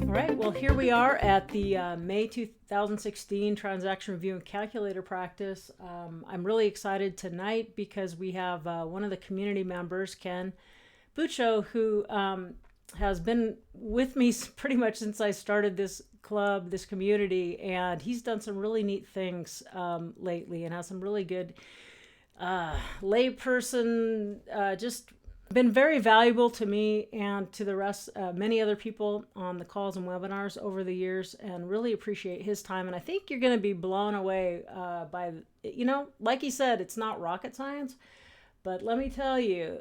All right, well, here we are at the May 2016 Transaction Review and Calculator Practice. I'm really excited tonight because we have one of the community members, Ken Bucho, who has been with me pretty much since I started this club, this community, and he's done some really neat things lately and has some really good layperson, just been very valuable to me and to the rest, many other people on the calls and webinars over the years, and really appreciate his time. And I think you're going to be blown away by, like he said, it's not rocket science, but let me tell you,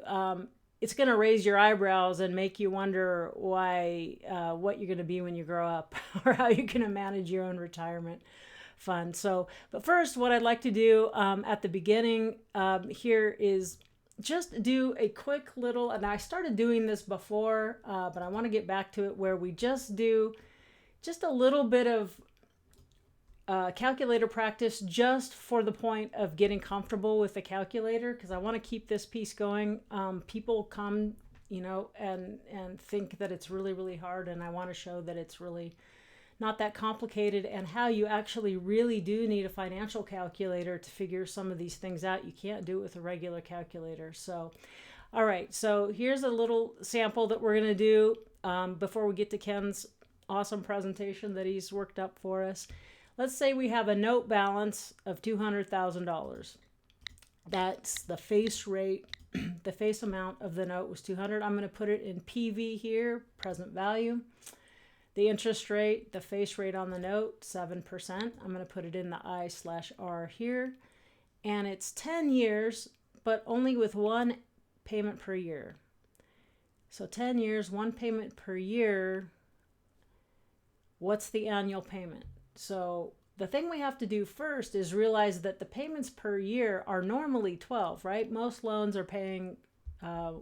it's going to raise your eyebrows and make you wonder why, what you're going to be when you grow up, or how you're going to manage your own retirement fund. So, but first, what I'd like to do at the beginning here is just do a quick little, and I started doing this before, but I want to get back to it, where we just do just a little bit of calculator practice, just for the point of getting comfortable with the calculator, because I want to keep this piece going. People come, and think that it's really, really hard, and I want to show that it's really not that complicated, and how you actually really do need a financial calculator to figure some of these things out. You can't do it with a regular calculator. So, all right, so here's a little sample that we're going to do before we get to Ken's awesome presentation that he's worked up for us. Let's say we have a note balance of $200,000. That's the face rate. The face amount of the note was 200. I'm going to put it in PV here, present value. The interest rate, the face rate on the note, 7%. I'm going to put it in the I/R here. And it's 10 years, but only with one payment per year. So 10 years, one payment per year. What's the annual payment? So the thing we have to do first is realize that the payments per year are normally 12, right? Most loans are paying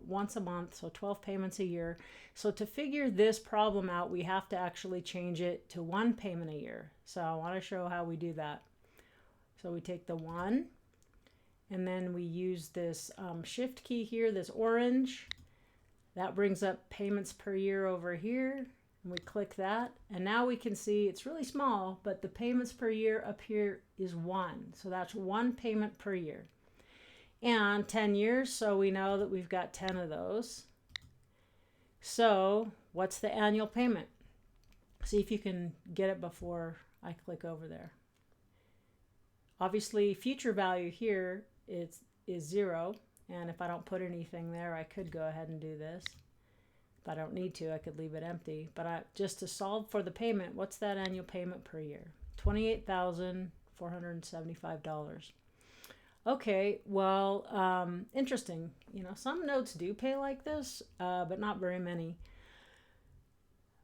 once a month, so 12 payments a year. So to figure this problem out, we have to actually change it to one payment a year. So I want to show how we do that. So we take the one, and then we use this shift key here, this orange. That brings up payments per year over here, and we click that. And now we can see it's really small, but the payments per year up here is 1. So that's one payment per year. And 10 years, so we know that we've got 10 of those. So what's the annual payment? See if you can get it before I click over there. Obviously, future value here is 0. And if I don't put anything there, I could go ahead and do this. If I don't need to, I could leave it empty. But just to solve for the payment, what's that annual payment per year? $28,475. Okay, well, interesting. Some notes do pay like this, but not very many.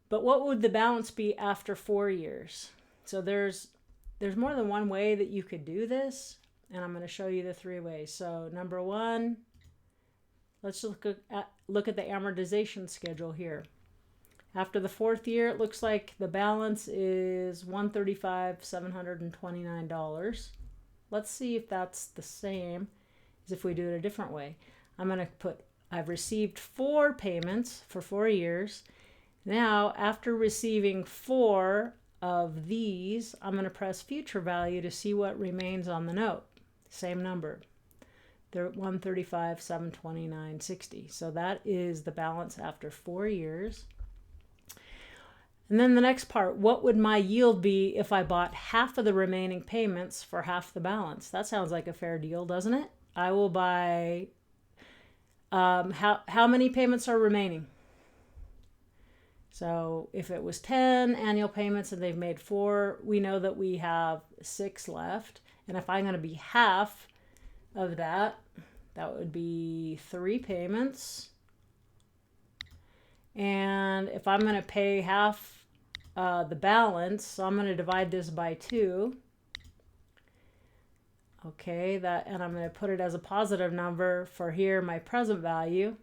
But what would the balance be after 4 years? So there's more than one way that you could do this, and I'm going to show you the 3 ways. So number 1, let's look at the amortization schedule here. After the 4th year, it looks like the balance is $135,729. Let's see if that's the same as if we do it a different way. I'm going to put, I've received 4 payments for 4 years. Now, after receiving 4 of these, I'm going to press future value to see what remains on the note. Same number. They're $135,729.60. So that is the balance after 4 years. And then the next part, what would my yield be if I bought half of the remaining payments for half the balance? That sounds like a fair deal, doesn't it? I will buy, how many payments are remaining? So if it was 10 annual payments and they've made 4, we know that we have 6 left. And if I'm going to be half of that, that would be 3 payments. And if I'm going to pay half the balance, so I'm going to divide this by 2. Okay, and I'm going to put it as a positive number for here, my present value.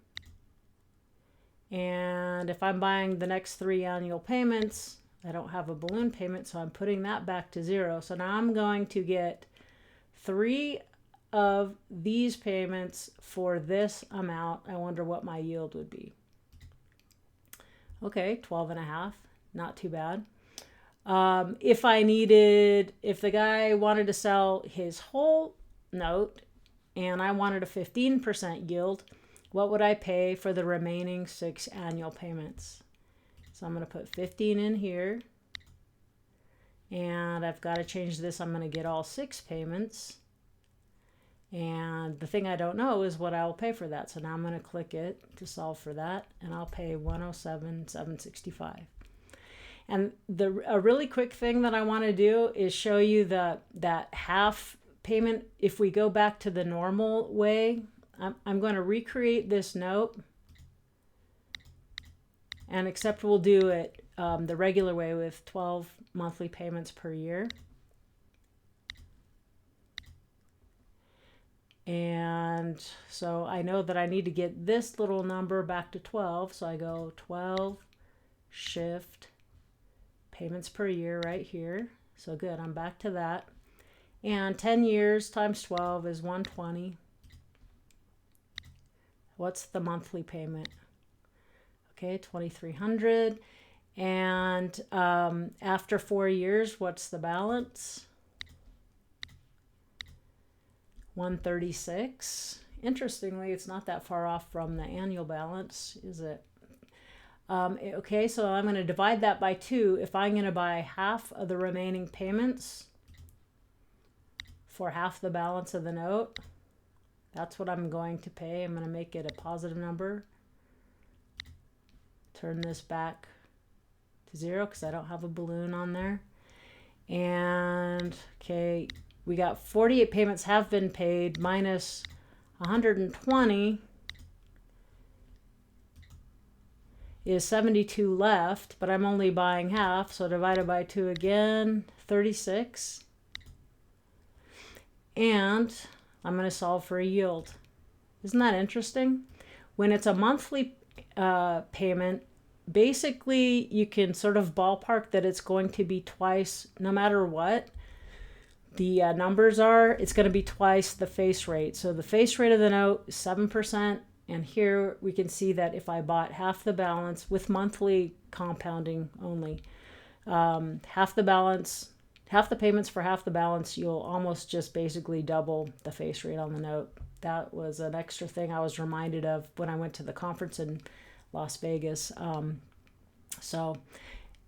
And if I'm buying the next 3 annual payments, I don't have a balloon payment, so I'm putting that back to 0. So now I'm going to get 3 of these payments for this amount. I wonder what my yield would be. Okay, 12 and a half, not too bad. If the guy wanted to sell his whole note and I wanted a 15% yield, what would I pay for the remaining 6 annual payments? So I'm going to put 15 in here, and I've got to change this. I'm going to get all 6 payments. And the thing I don't know is what I will pay for that. So now I'm going to click it to solve for that, and I'll pay 107,765. And a really quick thing that I want to do is show you that half payment. If we go back to the normal way, I'm going to recreate this note, and except we'll do it the regular way with 12 monthly payments per year. And so I know that I need to get this little number back to 12. So I go 12, shift, payments per year right here. So good, I'm back to that. And 10 years times 12 is 120. What's the monthly payment? Okay, 2,300. And after 4 years, what's the balance? 136. Interestingly, it's not that far off from the annual balance, is it? Okay, so I'm going to divide that by 2. If I'm going to buy half of the remaining payments for half the balance of the note, that's what I'm going to pay. I'm going to make it a positive number. Turn this back to 0 because I don't have a balloon on there. And okay, we got 48 payments have been paid minus 120 is 72 left, but I'm only buying half, so divided by 2 again, 36. And I'm going to solve for a yield. Isn't that interesting? When it's a monthly payment, basically you can sort of ballpark that it's going to be twice, no matter what the numbers are, it's going to be twice the face rate. So the face rate of the note is 7%. And here we can see that if I bought half the balance with monthly compounding only, half the payments for half the balance, you'll almost just basically double the face rate on the note. That was an extra thing I was reminded of when I went to the conference in Las Vegas. So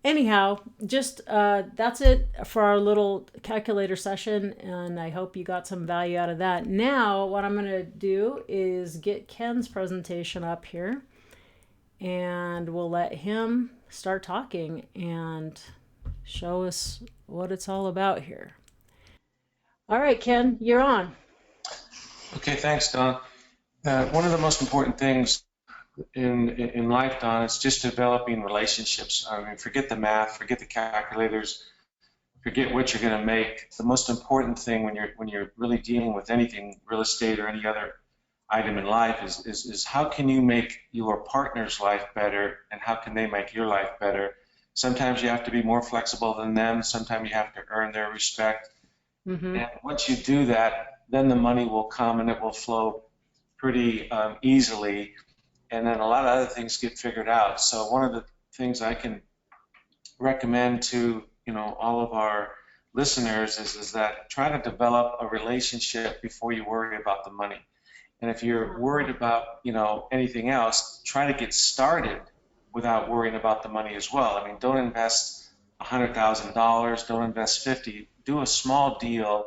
anyhow, just that's it for our little calculator session, and I hope you got some value out of that. Now what I'm going to do is get Ken's presentation up here, and we'll let him start talking and show us what it's all about here. All right, Ken, you're on. Okay, thanks, Don. One of the most important things in life, Don, is just developing relationships. I mean, forget the math, forget the calculators, forget what you're going to make. The most important thing when you're really dealing with anything, real estate or any other item in life, is how can you make your partner's life better, and how can they make your life better? Sometimes you have to be more flexible than them. Sometimes you have to earn their respect. Mm-hmm. And once you do that, then the money will come and it will flow pretty easily. And then a lot of other things get figured out. So one of the things I can recommend to all of our listeners is that try to develop a relationship before you worry about the money. And if you're worried about anything else, try to get started without worrying about the money as well. I mean, don't invest $100,000, don't invest 50. Do a small deal,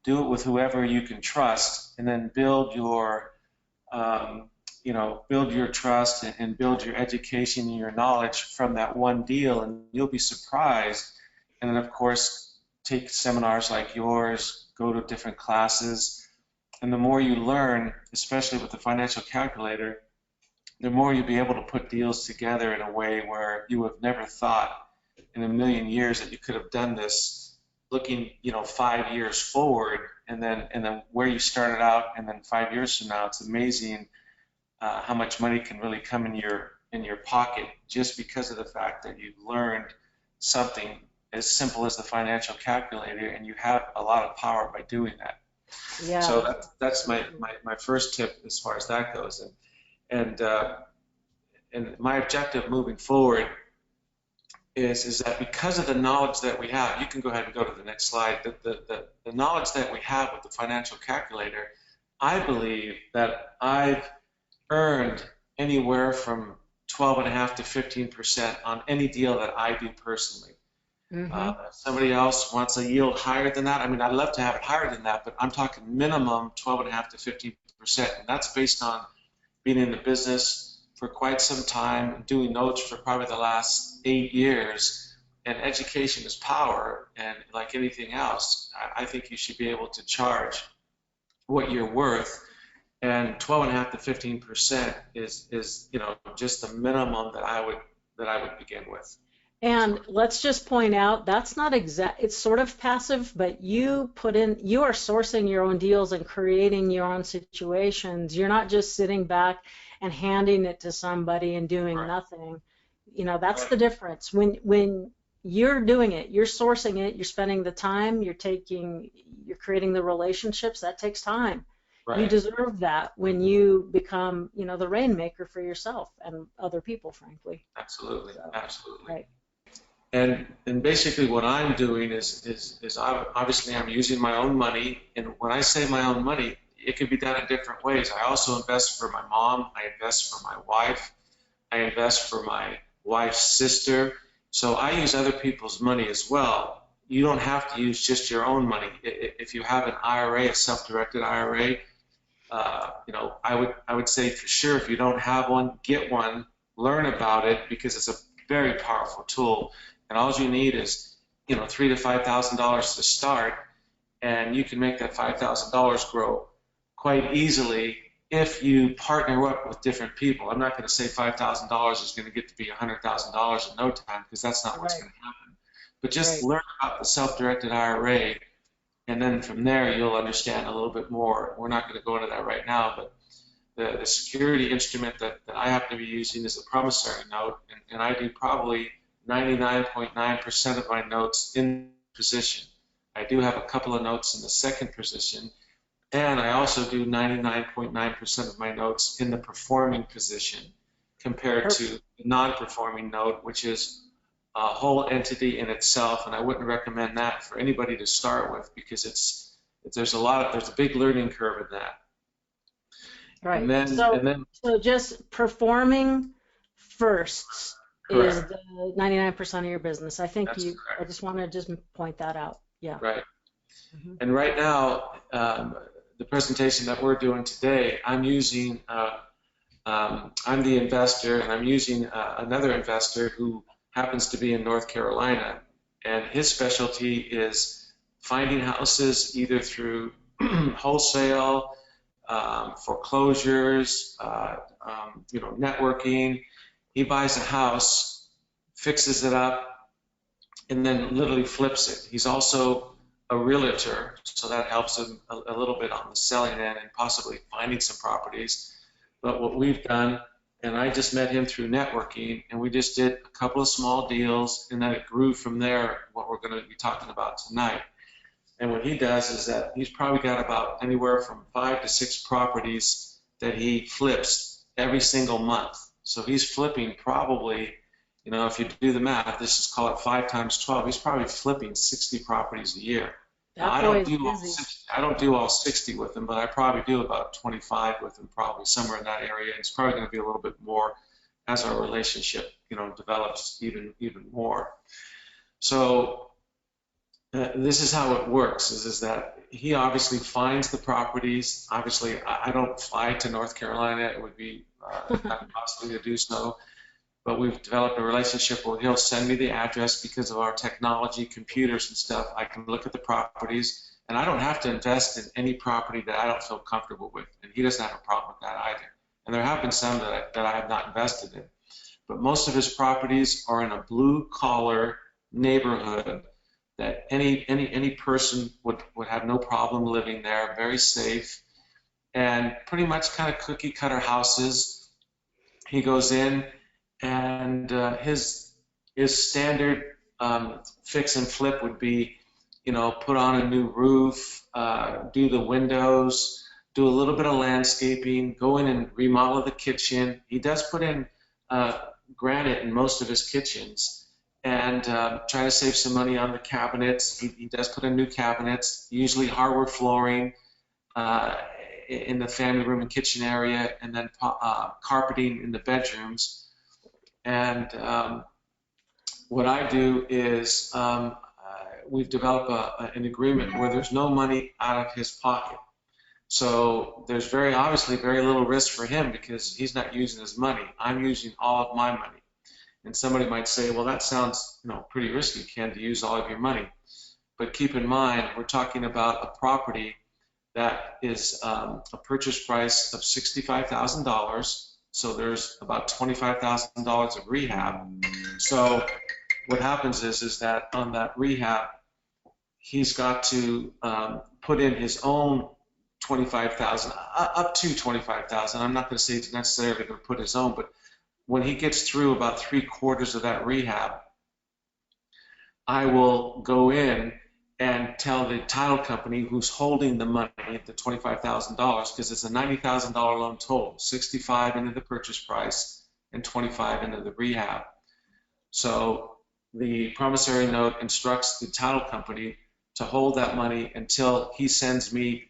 do it with whoever you can trust, and then build your build your trust and build your education and your knowledge from that one deal, and you'll be surprised. And then, of course, take seminars like yours, go to different classes, and the more you learn, especially with the financial calculator, the more you'll be able to put deals together in a way where you have never thought in a million years that you could have done this, looking 5 years forward, and then where you started out, and then 5 years from now. It's amazing how much money can really come in your pocket just because of the fact that you've learned something as simple as the financial calculator, and you have a lot of power by doing that. Yeah. So that's my first tip as far as that goes. And and my objective moving forward is that because of the knowledge that we have, you can go ahead and go to the next slide, the knowledge that we have with the financial calculator, I believe that I've earned anywhere from 12.5% to 15% on any deal that I do personally. If somebody else wants a yield higher than that, I mean, I'd love to have it higher than that, but I'm talking minimum 12.5% to 15%, and that's based on being in the business for quite some time, doing notes for probably the last 8 years, and education is power, and like anything else, I think you should be able to charge what you're worth, and 12.5% to 15% is just the minimum that I would begin with. And let's just point out that's not exact. It's sort of passive, but you are sourcing your own deals and creating your own situations. You're not just sitting back and handing it to somebody and doing nothing. That's the difference. When you're doing it, you're sourcing it, you're spending the time, you're creating the relationships. That takes time. Right. You deserve that when you become, the rainmaker for yourself and other people, frankly. Absolutely, absolutely. Right. And basically what I'm doing is obviously I'm using my own money, and when I say my own money, it can be done in different ways. I also invest for my mom, I invest for my wife, I invest for my wife's sister, so I use other people's money as well. You don't have to use just your own money. If you have an IRA, a self-directed IRA, I would say for sure if you don't have one, get one, learn about it, because it's a very powerful tool. And all you need is, $3,000 to $5,000 to start, and you can make that $5,000 grow quite easily if you partner up with different people. I'm not going to say $5,000 is going to get to be $100,000 in no time, because that's not what's going to happen. But just learn about the self-directed IRA, and then from there you'll understand a little bit more. We're not going to go into that right now, but the security instrument that I happen to be using is a promissory note, and I do probably 99.9% of my notes in position. I do have a couple of notes in the second position, and I also do 99.9% of my notes in the performing position compared to the non-performing note, which is a whole entity in itself, and I wouldn't recommend that for anybody to start with, because there's a big learning curve in that. Right. And then, so just performing first. Correct. Is the 99% of your business. I think I just want to just point that out. Yeah. Right. And right now, the presentation that we're doing today, I'm using, I'm the investor, and I'm using another investor who happens to be in North Carolina, and his specialty is finding houses either through wholesale, foreclosures, networking. He buys a house, fixes it up, and then literally flips it. He's also a realtor, so that helps him a little bit on the selling end and possibly finding some properties. But what we've done, and I just met him through networking, and we just did a couple of small deals, and then it grew from there, what we're going to be talking about tonight. And what he does is that he's probably got about anywhere from 5 to 6 properties that he flips every single month. So he's flipping probably, if you do the math, this is call it 5 times 12. He's probably flipping 60 properties a year. Now, I don't do all 60 with him, but I probably do about 25 with him, probably somewhere in that area. It's probably going to be a little bit more as our relationship, develops even more. So this is how it works: is that he obviously finds the properties. Obviously, I don't fly to North Carolina. It would be not possible to do so. But we've developed a relationship where he'll send me the address because of our technology, computers and stuff. I can look at the properties, and I don't have to invest in any property that I don't feel comfortable with. And he doesn't have a problem with that either. And there have been some that I have not invested in. But most of his properties are in a blue-collar neighborhood that any person would have no problem living there, very safe, and pretty much kind of cookie-cutter houses. He goes in, and his standard fix and flip would be, put on a new roof, do the windows, do a little bit of landscaping, go in and remodel the kitchen. He does put in granite in most of his kitchens, and try to save some money on the cabinets. He does put in new cabinets, usually hardwood flooring in the family room and kitchen area, and then carpeting in the bedrooms. And what I do is we've developed an agreement where there's no money out of his pocket. So there's obviously very little risk for him because he's not using his money. I'm using all of my money. And somebody might say, well, that sounds pretty risky, Ken, to use all of your money. But keep in mind, we're talking about a property that is a purchase price of $65,000. So there's about $25,000 of rehab. So what happens is that on that rehab, he's got to put in his own 25,000, up to 25,000. I'm not going to say he's necessarily going to put his own, but when he gets through about 3/4 of that rehab, I will go in and tell the title company who's holding the money, the $25,000, because it's a $90,000 loan total, 65 into the purchase price and 25 into the rehab. So the promissory note instructs the title company to hold that money until he sends me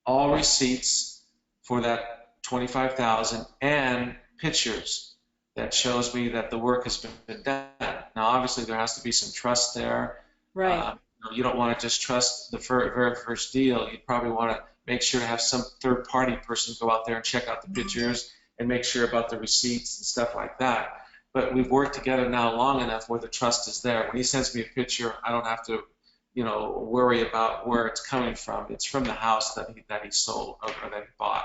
all receipts for that 25,000 and pictures that shows me that the work has been done. Now, obviously, there has to be some trust there. Right. You don't want to just trust the very first deal. You probably want to make sure to have some third-party person go out there and check out the pictures and make sure about the receipts and stuff like that. But we've worked together now long enough where the trust is there. When he sends me a picture, I don't have to worry about where it's coming from. It's from the house that he sold or that he bought.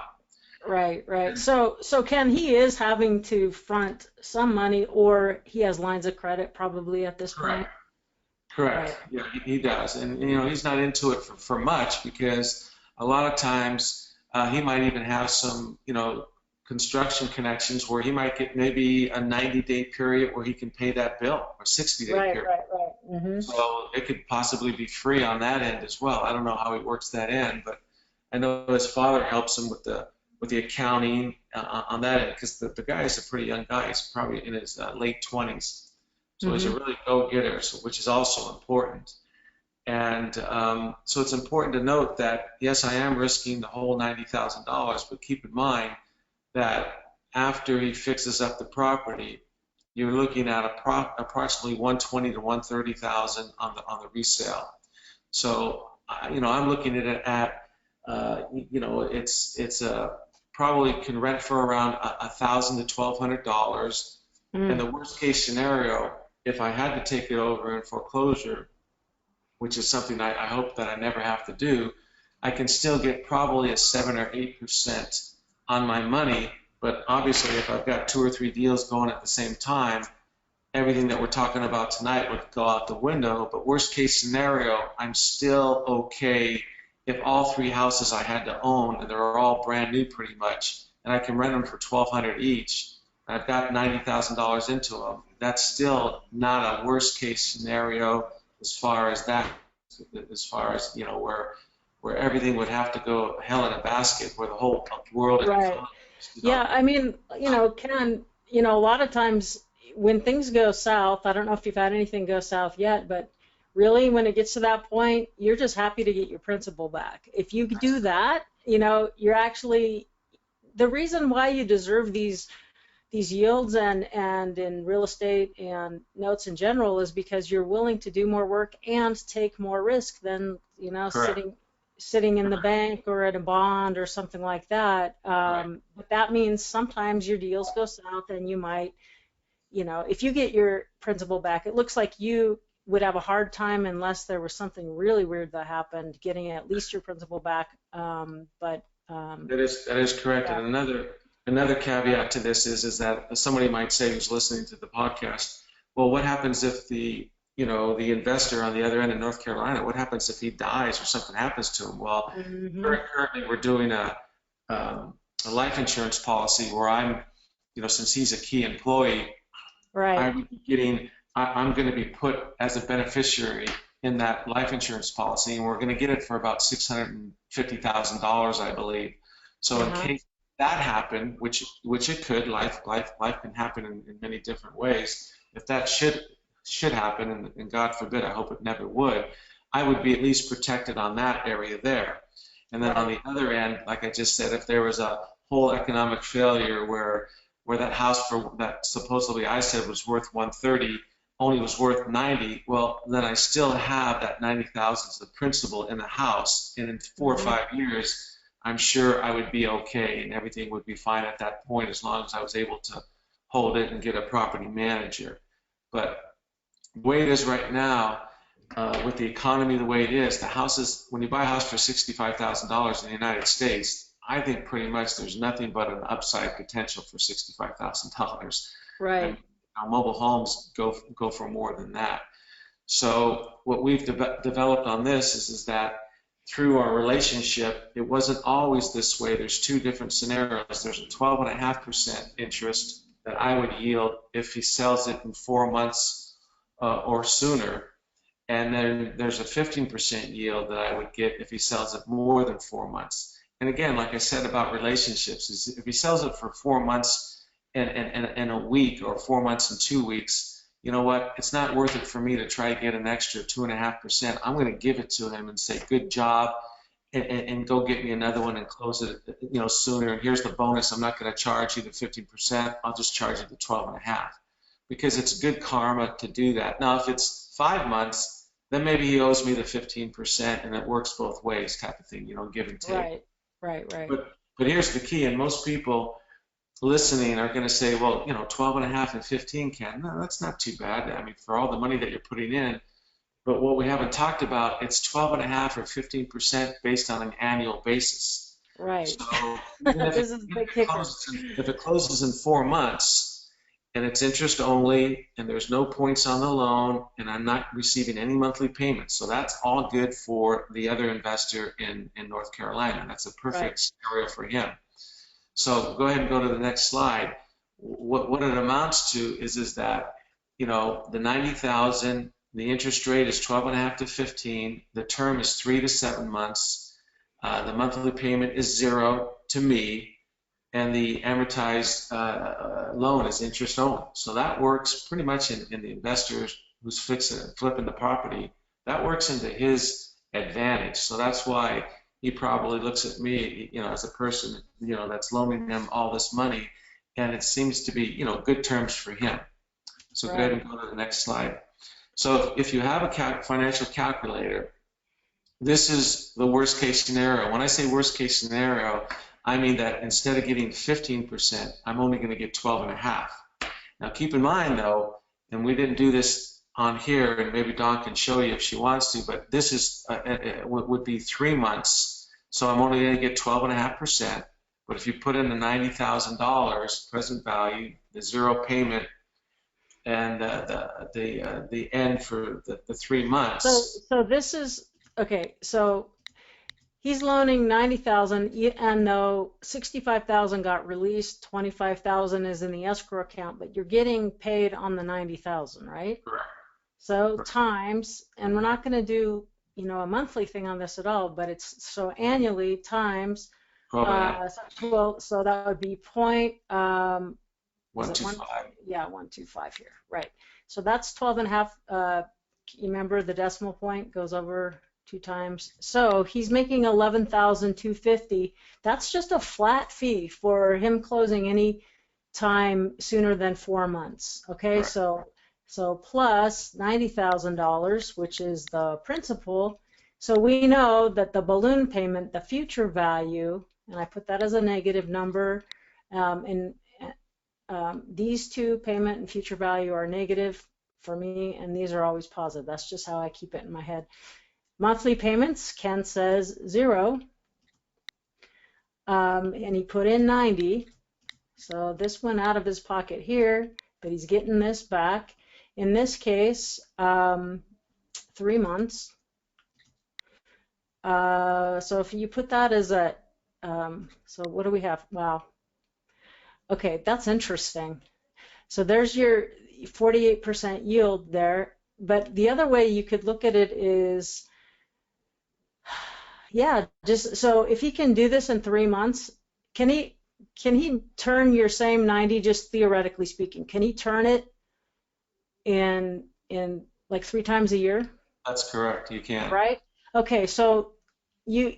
Right, right. So Ken, he is having to front some money, or he has lines of credit probably at this point. Correct. Right. Yeah, he does. And he's not into it for much because a lot of times he might even have some, construction connections where he might get maybe a 90-day period where he can pay that bill, or 60-day period. Right. Mm-hmm. So it could possibly be free on that end as well. I don't know how he works that in, but I know his father helps him with the accounting on that end, because the guy is a pretty young guy. He's probably in his late 20s. So he's a really go-getter, which is also important. And so it's important to note that, yes, I am risking the whole $90,000, but keep in mind that after he fixes up the property, you're looking at approximately $120,000 to $130,000 on the resale. So I'm looking at it at it's probably can rent for around $1,000 to $1,200. And the worst case scenario, if I had to take it over in foreclosure, which is something I hope that I never have to do, I can still get probably a 7 or 8% on my money. But obviously, if I've got 2 or 3 deals going at the same time, everything that we're talking about tonight would go out the window. But worst case scenario, I'm still okay if all 3 houses I had to own, and they're all brand new pretty much, and I can rent them for $1,200 each, and I've got $90,000 into them. That's still not a worst case scenario as far as where everything would have to go hell in a basket, where the whole world is. Right. Yeah, I mean, Ken, a lot of times when things go south, I don't know if you've had anything go south yet, but really when it gets to that point, you're just happy to get your principal back. If you do that, you're actually, the reason why you deserve these yields and in real estate and notes in general is because you're willing to do more work and take more risk than sitting in the bank or at a bond or something like that. But that means sometimes your deals go south, and you might, if you get your principal back, it looks like you would have a hard time unless there was something really weird that happened getting at least your principal back. That is correct. Yeah. And another caveat to this is that somebody might say, who's listening to the podcast, well, what happens if the investor on the other end in North Carolina, what happens if he dies or something happens to him? Well, currently we're doing a life insurance policy where I'm, since he's a key employee, I'm going to be put as a beneficiary in that life insurance policy, and we're going to get it for about $650,000, I believe. So that happened, which it could, life can happen in many different ways. If that should happen, and God forbid, I hope it never would, I would be at least protected on that area there. And then on Right. the other end, like I just said, if there was a whole economic failure where that house for that supposedly I said was worth 130 only was worth 90, well, then I still have that 90,000 as the principal in the house, and in 4 or 5 years, I'm sure I would be okay and everything would be fine at that point as long as I was able to hold it and get a property manager. But the way it is right now, with the economy the way it is, the houses, when you buy a house for $65,000 in the United States, I think pretty much there's nothing but an upside potential for $65,000. And Right. mobile homes go for more than that. So what we've developed on this is that through our relationship, it wasn't always this way. There's two different scenarios. There's a 12.5% interest that I would yield if he sells it in 4 months or sooner. And then there's a 15% yield that I would get if he sells it more than 4 months. And again, like I said about relationships, is if he sells it for 4 months and a week, or 4 months and 2 weeks, you know what? It's not worth it for me to try to get an extra 2.5%. I'm going to give it to him and say, good job, and go get me another one and close it, sooner. And here's the bonus. I'm not going to charge you the 15%. I'll just charge you the 12.5, because it's good karma to do that. Now, if it's 5 months, then maybe he owes me the 15%, and it works both ways, type of thing, give and take. Right. Right. Right. But here's the key, and most people listening are going to say, well, 12.5 and 15, Ken, no, that's not too bad. I mean, for all the money that you're putting in. But what we haven't talked about, it's 12.5 or 15% based on an annual basis. Right. So even if This is the big kicker. if it closes in 4 months and it's interest only and there's no points on the loan and I'm not receiving any monthly payments, so that's all good for the other investor in North Carolina. That's a perfect scenario for him. So go ahead and go to the next slide. What it amounts to is that, the 90,000, the interest rate is 12.5 to 15, the term is 3 to 7 months, the monthly payment is 0 to me, and the amortized loan is interest only. So that works pretty much in the investor who's flipping the property. That works into his advantage. So that's why he probably looks at me, as a person, that's loaning him all this money, and it seems to be, good terms for him. So go ahead and go to the next slide. So if you have a financial calculator, this is the worst case scenario. When I say worst case scenario, I mean that instead of getting 15%, I'm only going to get 12.5. Now keep in mind though, and we didn't do this on here, and maybe Dawn can show you if she wants to, but this is would be 3 months. So I'm only going to get 12.5%. But if you put in the $90,000 present value, the 0 payment, and the end for the 3 months. So this is okay. So he's loaning 90,000, and though 65,000 got released, 25,000 is in the escrow account, but you're getting paid on the 90,000, right? Correct. So times, and we're not going to do a monthly thing on this at all, but it's so annually times. So that would be 125. Yeah, 125 here, right? So that's 12.5. You remember the decimal point goes over 2 times. So he's making 11,250. That's just a flat fee for him closing any time sooner than 4 months. Okay, Right. So plus $90,000, which is the principal. So we know that the balloon payment, the future value, and I put that as a negative number, and these two, payment and future value, are negative for me, and these are always positive. That's just how I keep it in my head. Monthly payments, Ken says 0, and he put in 90. So this went out of his pocket here, but he's getting this back. In this case, 3 months. So if you put that as a, so what do we have? Wow. Okay, that's interesting. So there's your 48% yield there. But the other way you could look at it is, yeah, just so if he can do this in 3 months, can he turn your same 90, just theoretically speaking? Can he turn it in like 3 times a year? That's correct. You can. Right? Okay, so you,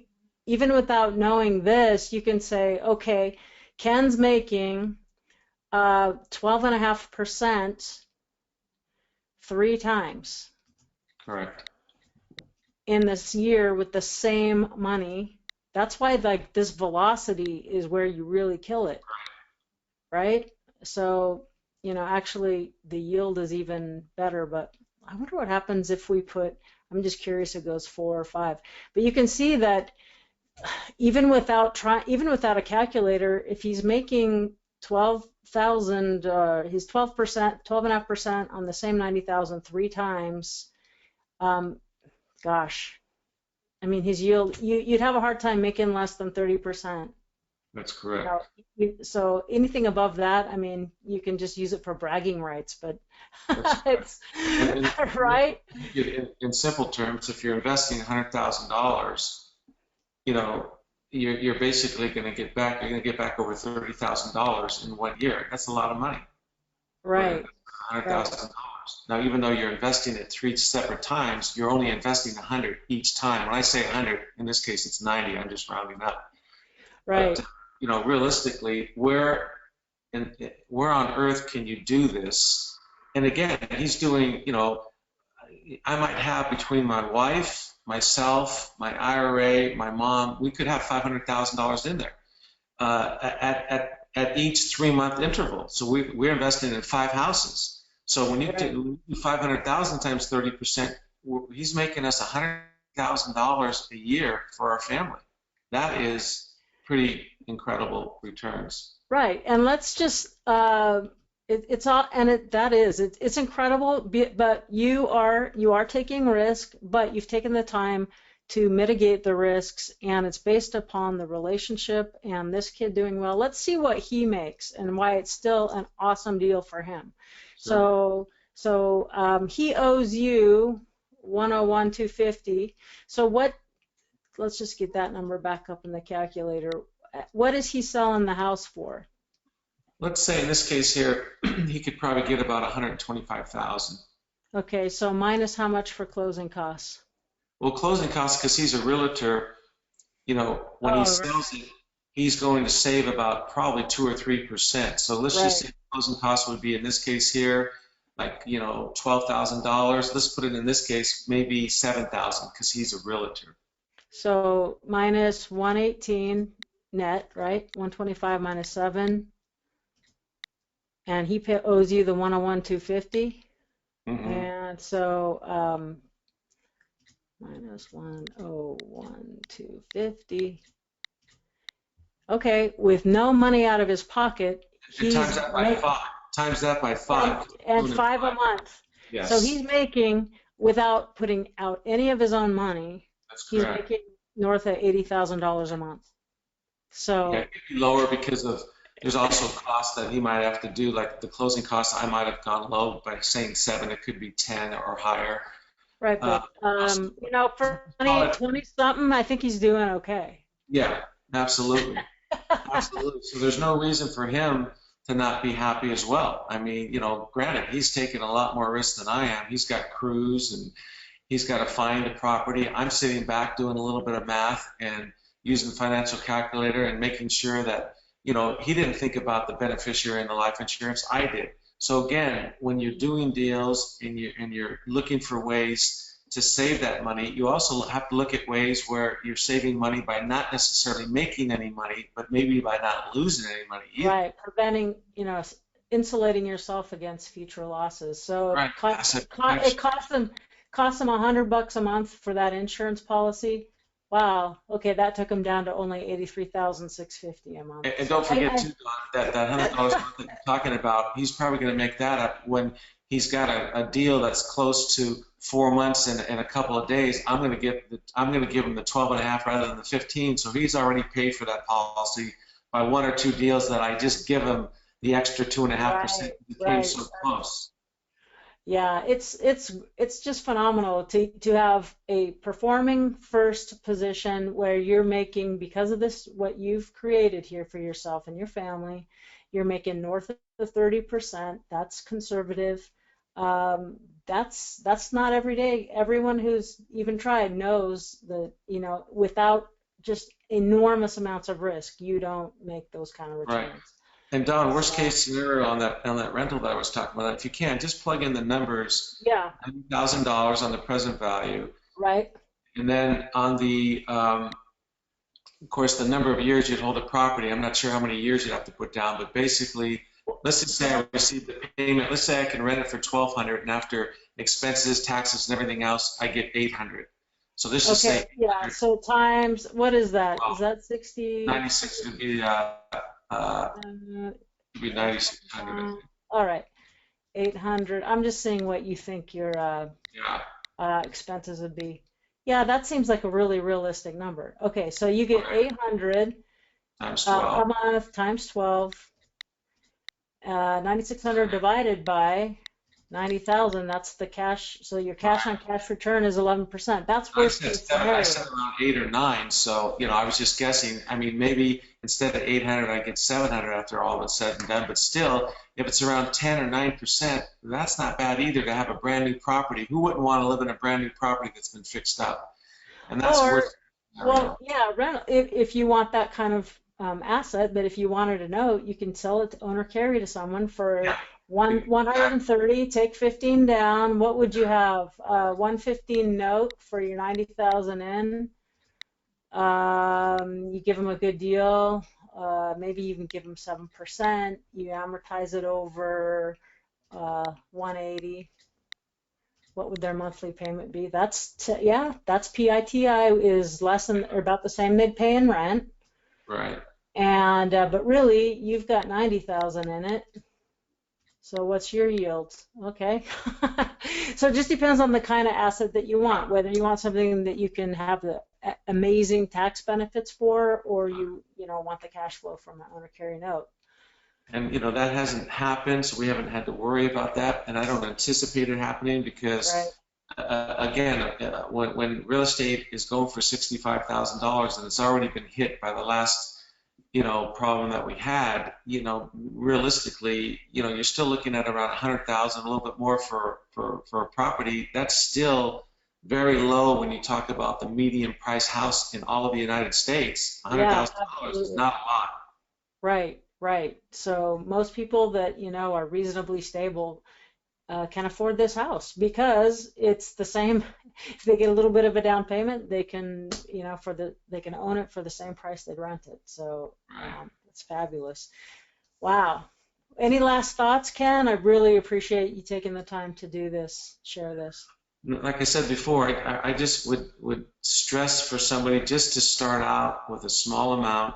even without knowing this, you can say, okay, Ken's making 12.5% 3 times Correct. in this year with the same money. That's why like this velocity is where you really kill it, right? So, actually the yield is even better, but I wonder what happens if we put, I'm just curious, it goes 4 or 5. But you can see that even without a calculator, if he's making 12,000, he's 12%, 12.5% on the same 90,000 3 times. Um, gosh, I mean, his yield, you'd have a hard time making less than 30%. That's correct. So anything above that, I mean, you can just use it for bragging rights, but it's right. In simple terms, if you're investing $100,000, you're basically going to get back. You're going to get back over $30,000 in 1 year. That's a lot of money. Right. $100,000. Now, even though you're investing it 3 separate times, you're only investing 100 each time. When I say 100, in this case, it's 90. I'm just rounding up. Right. But, realistically, where on earth can you do this? And again, he's doing, I might have between my wife, myself, my IRA, my mom, we could have $500,000 in there at each 3-month interval. So we're investing in 5 houses. So when you do 500,000 times 30%, he's making us $100,000 a year for our family. That is pretty incredible returns. Right, and let's just it's all, and it's incredible. But you are taking risk, but you've taken the time to mitigate the risks, and it's based upon the relationship and this kid doing well. Let's see what he makes and why it's still an awesome deal for him. Sure. So he owes you 101,250. So what? Let's just get that number back up in the calculator. What is he selling the house for? Let's say in this case here, he could probably get about 125,000. Okay, so minus how much for closing costs? Well, closing costs, because he's a realtor, when he sells it, he's going to save about probably 2 or 3%. So let's just say closing costs would be, in this case here, like, $12,000. Let's put it in this case, maybe 7,000, because he's a realtor. So minus 118 net, right? 125 minus 7. And he owes you the 101,250. Mm-hmm. And so minus 101,250. Okay, with no money out of his pocket, he's times that by 5. Times that by 5. And 5 a month. Yes. So he's making, without putting out any of his own money, he's making north of $80,000 a month. So it could be lower because there's also costs that he might have to do, like the closing costs. I might have gone low by saying 7. It could be 10 or higher. Right, but for 20 something, I think he's doing okay. Yeah, absolutely. Absolutely. So there's no reason for him to not be happy as well. I mean, granted, he's taking a lot more risk than I am. He's got crews and he's got to find a property. I'm sitting back doing a little bit of math and using the financial calculator and making sure that, he didn't think about the beneficiary and the life insurance. I did. So again, when you're doing deals and you're looking for ways to save that money, you also have to look at ways where you're saving money by not necessarily making any money, but maybe by not losing any money either. Right, preventing, insulating yourself against future losses. So it costs them $100 a month for that insurance policy. Wow. Okay, that took him down to only $83,650 a month. And don't forget too, that $100 that you're talking about, he's probably going to make that up when he's got a deal that's close to 4 months and a couple of days. I'm going to give him the 12.5 rather than the 15. So he's already paid for that policy by 1 or 2 deals that I just give him the extra 2.5%. He came so close. Yeah, it's just phenomenal to have a performing first position where you're making, because of this, what you've created here for yourself and your family, you're making north of 30%. That's conservative. Um, that's not every day. Everyone who's even tried knows that, without just enormous amounts of risk, you don't make those kind of Right. returns. And Don, worst So, case scenario on that rental that I was talking about, if you can, just plug in the numbers, yeah, $90,000 on the present value, right. and then on the of course, the number of years you'd hold a property. I'm not sure how many years you'd have to put down, but basically, let's just say I receive the payment. Let's say I can rent it for 1,200, and after expenses, taxes, and everything else, I get 800. So let's just say Okay, yeah, so times, what is that? Is well, that 60? 96 uh, Uh, would be 9,600, I think. all right, 800. I'm just seeing what you think your Yeah, expenses would be. Yeah, that seems like a really realistic number. Okay, so you get right. 800 Times a 12. month times 12, 9,600 divided by 90,000. That's the cash. So your cash on cash return is 11%. That's I worst said case seven, I scenario. said around 8 or 9, so I was just guessing. I mean, maybe instead of 800, I get 700 after all is said and done. But still, if it's around 10 or 9%, that's not bad either to have a brand new property. Who wouldn't want to live in a brand new property that's been fixed up? And that's Or, worth well, scenario. yeah, rent if you want that kind of asset, but if you wanted a note, you can sell it to owner carry to someone for Yeah, exactly. 130, take 15 down. What would you have? 115 note for your 90,000 in. You give them a good deal. Maybe you can give them 7%. You amortize it over 180. What would their monthly payment be? Yeah, that's PITI is less than or about the same they'd pay in rent. Right. And but really, you've got 90,000 in it. So what's your yield? Okay. So it just depends on the kind of asset that you want, whether you want something that you can have the amazing tax benefits for, or you want the cash flow from an owner carry note. And that hasn't happened, so we haven't had to worry about that. And I don't anticipate it happening because, Right. again, when real estate is going for $65,000 and it's already been hit by the last problem that we had, realistically, you're still looking at around 100,000, a little bit more for a property. That's still very low when you talk about the median price house in all of the United States. Yeah, $100,000 is absolutely. not a lot. Right, right. So most people that are reasonably stable can afford this house because it's the same. If they get a little bit of a down payment, they can, they can own it for the same price they'd rent it. So Right. it's fabulous. Wow. Any last thoughts, Ken? I really appreciate you taking the time to do this, share this. Like I said before, I just would stress for somebody just to start out with a small amount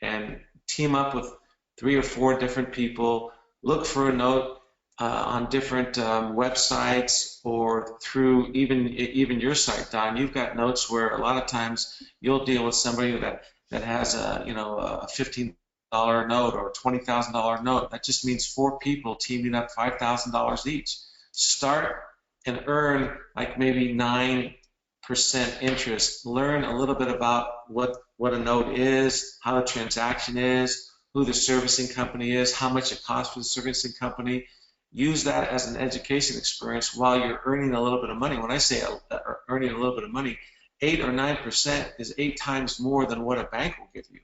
and team up with 3 or 4 different people. Look for a note on different websites or through even your site, Don. You've got notes where a lot of times you'll deal with somebody that has a $15 note or a $20,000 note. That just means 4 people teaming up $5,000 each. Start and earn like maybe 9% interest. Learn a little bit about what a note is, how the transaction is, who the servicing company is, how much it costs for the servicing company. Use that as an education experience while you're earning a little bit of money. When I say earning a little bit of money, 8 or 9% is 8 times more than what a bank will give you.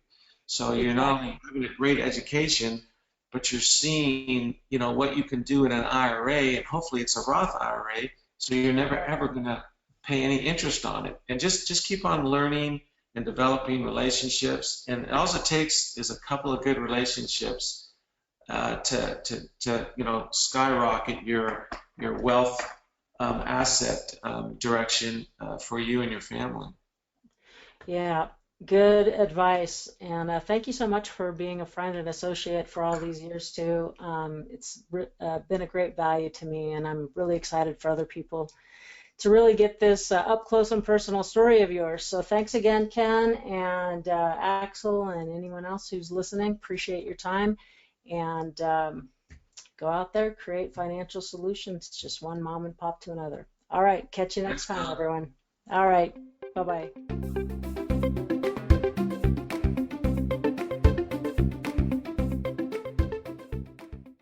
So you're not Exactly. only having a great education, but you're seeing, what you can do in an IRA, and hopefully it's a Roth IRA, so you're never Right. ever going to pay any interest on it. And just keep on learning and developing relationships. And all it takes is a couple of good relationships to skyrocket your wealth asset direction for you and your family. Yeah, good advice. And thank you so much for being a friend and associate for all these years too. It's been a great value to me, and I'm really excited for other people to really get this up close and personal story of yours. So thanks again, Ken and Axel and anyone else who's listening. Appreciate your time. And go out there, create financial solutions, just one mom and pop to another. All right, catch you next Thanks, time, Bill. everyone. All right, bye-bye.